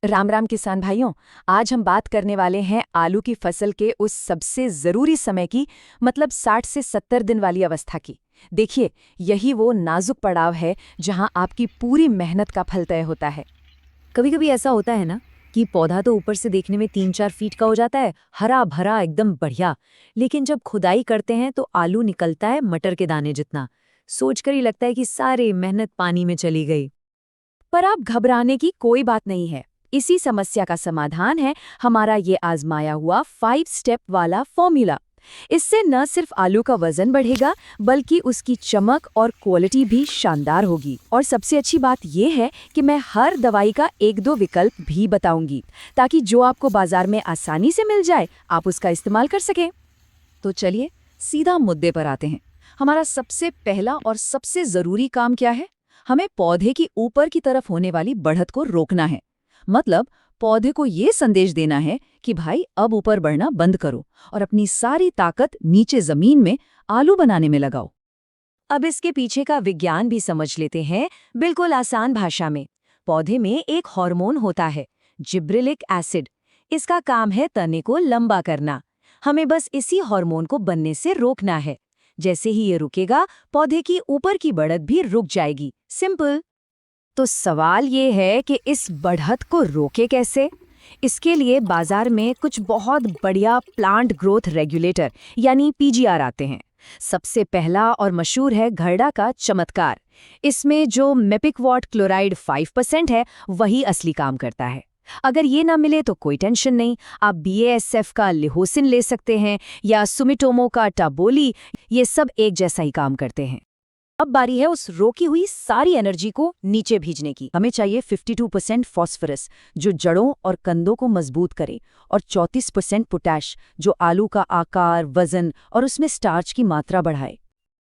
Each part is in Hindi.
राम राम किसान भाइयों। आज हम बात करने वाले हैं आलू की फसल के उस सबसे ज़रूरी समय की, मतलब 60 से 70 दिन वाली अवस्था की। देखिए, यही वो नाजुक पड़ाव है जहां आपकी पूरी मेहनत का फल तय होता है। कभी कभी ऐसा होता है ना कि पौधा तो ऊपर से देखने में 3-4 फीट का हो जाता है, हरा भरा एकदम बढ़िया। लेकिन जब खुदाई करते हैं तो आलू निकलता है मटर के दाने जितना। सोचकर ही लगता है कि सारी मेहनत पानी में चली गई। पर आप घबराने की कोई बात नहीं है। इसी समस्या का समाधान है हमारा ये आजमाया हुआ 5 स्टेप वाला फॉर्मूला। इससे न सिर्फ आलू का वजन बढ़ेगा, बल्कि उसकी चमक और क्वालिटी भी शानदार होगी। और सबसे अच्छी बात यह है कि मैं हर दवाई का 1-2 विकल्प भी बताऊंगी, ताकि जो आपको बाजार में आसानी से मिल जाए आप उसका इस्तेमाल कर सकें। तो चलिए सीधा मुद्दे पर आते हैं। हमारा सबसे पहला और सबसे जरूरी काम क्या है? हमें पौधे की ऊपर की तरफ होने वाली बढ़त को रोकना है। मतलब पौधे को ये संदेश देना है कि भाई अब ऊपर बढ़ना बंद करो और अपनी सारी ताकत नीचे जमीन में आलू बनाने में लगाओ। अब इसके पीछे का विज्ञान भी समझ लेते हैं, बिल्कुल आसान भाषा में। पौधे में एक हार्मोन होता है, जिब्रेलिक एसिड। इसका काम है तने को लंबा करना। हमें बस इसी हार्मोन को बनने से रोकना है। जैसे ही ये रुकेगा, पौधे की ऊपर की बढ़त भी रुक जाएगी। सिंपल। तो सवाल ये है कि इस बढ़त को रोके कैसे? इसके लिए बाजार में कुछ बहुत बढ़िया प्लांट ग्रोथ रेगुलेटर यानी पीजीआर आते हैं। सबसे पहला और मशहूर है घरडा का चमत्कार। इसमें जो मेपिक्वाट क्लोराइड 5% है, वही असली काम करता है। अगर ये ना मिले तो कोई टेंशन नहीं, आप BASF का लिहोसिन ले सकते हैं या सुमिटोमो का टाबोली। ये सब एक जैसा ही काम करते हैं। अब बारी है उस रोकी हुई सारी एनर्जी को नीचे भेजने की। हमें चाहिए 52% फॉस्फोरस, जो जड़ों और कंदों को मजबूत करे, और 34% पोटैश, जो आलू का आकार, वजन और उसमें स्टार्च की मात्रा बढ़ाए।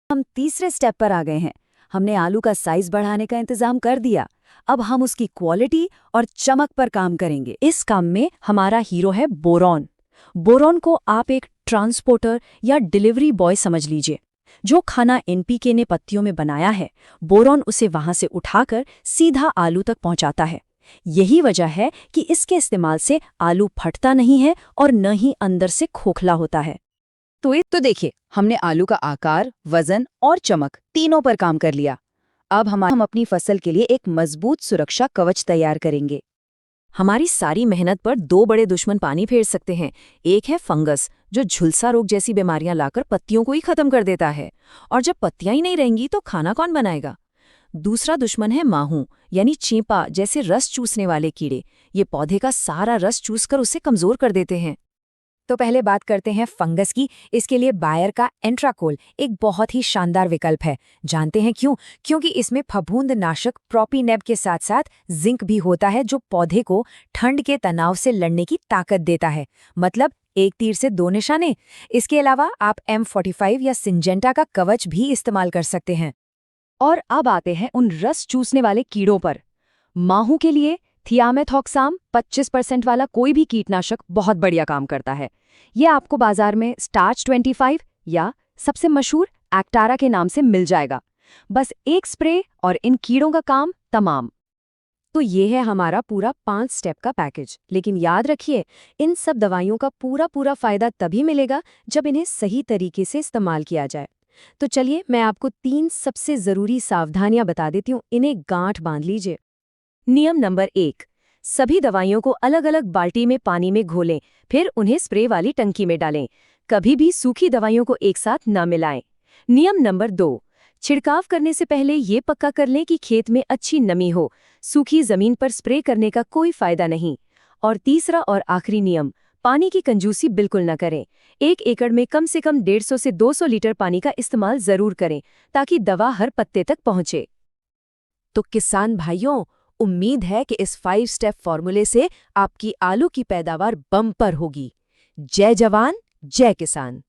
हम तीसरे स्टेप पर आ गए हैं। हमने आलू का साइज बढ़ाने का इंतजाम कर दिया। अब हम उसकी क्वालिटी और चमक पर काम करेंगे। इस काम में हमारा हीरो है बोरॉन। बोरॉन को आप एक ट्रांसपोर्टर या डिलीवरी बॉय समझ लीजिए। जो खाना NPK ने पत्तियों में बनाया है, बोरॉन उसे वहां से उठाकर सीधा आलू तक पहुंचाता है। यही वजह है कि इसके इस्तेमाल से आलू फटता नहीं है और न ही अंदर से खोखला होता है। तो देखिए, हमने आलू का आकार, वजन और चमक तीनों पर काम कर लिया। अब हम अपनी फसल के लिए एक मजबूत सुरक्षा कवच तैयार करेंगे। हमारी सारी मेहनत पर 2 बड़े दुश्मन पानी फेर सकते हैं। एक है फंगस, जो झुलसा रोग जैसी बीमारियां लाकर पत्तियों को ही खत्म कर देता है, और जब पत्तियां ही नहीं रहेंगी तो खाना कौन बनाएगा। दूसरा दुश्मन है माहू, यानी चेपा जैसे रस चूसने वाले कीड़े। ये पौधे का सारा रस चूसकर उसे कमजोर कर देते हैं। तो पहले बात करते हैं फंगस की। इसके लिए बायर का एंट्राकोल एक बहुत ही शानदार विकल्प है। जानते हैं क्यों? क्योंकि इसमें फफूंदनाशक प्रोपिनेब के साथ साथ जिंक भी होता है, जो पौधे को ठंड के तनाव से लड़ने की ताकत देता है। मतलब एक तीर से 2 निशाने। इसके अलावा आप M45 या सिंजेंटा का कवच भी इस्तेमाल कर सकते हैं। और अब आते हैं उन रस चूसने वाले कीड़ों पर। माहू के लिए थियामेथॉक्साम 25% वाला कोई भी कीटनाशक बहुत बढ़िया काम करता है। ये आपको बाजार में स्टार्च 25 या सबसे मशहूर एक्टारा के नाम से मिल जाएगा। बस एक स्प्रे और इन कीड़ों का काम तमाम। तो ये है हमारा पूरा 5 स्टेप का पैकेज। लेकिन याद रखिए, इन सब दवाइयों का पूरा फायदा तभी मिलेगा जब इन्हें सही तरीके से इस्तेमाल किया जाए। तो चलिए, मैं आपको 3 सबसे जरूरी सावधानियां बता देती हूँ। इन्हें गांठ बांध लीजिए। नियम नंबर 1, सभी दवाइयों को अलग अलग बाल्टी में पानी में घोलें, फिर उन्हें स्प्रे वाली टंकी में डालें। कभी भी सूखी दवाइयों को एक साथ न मिलाएं। नियम नंबर 2, छिड़काव करने से पहले ये पक्का कर लें कि खेत में अच्छी नमी हो। सूखी जमीन पर स्प्रे करने का कोई फायदा नहीं। और तीसरा और आखिरी नियम, पानी की कंजूसी बिल्कुल न करें। 1 एकड़ में कम से कम 150 से 200 लीटर पानी का इस्तेमाल जरूर करें, ताकि दवा हर पत्ते तक पहुंचे। तो किसान भाइयों, उम्मीद है कि इस 5 स्टेप फॉर्मूले से आपकी आलू की पैदावार बम्पर होगी। जय जवान, जय किसान।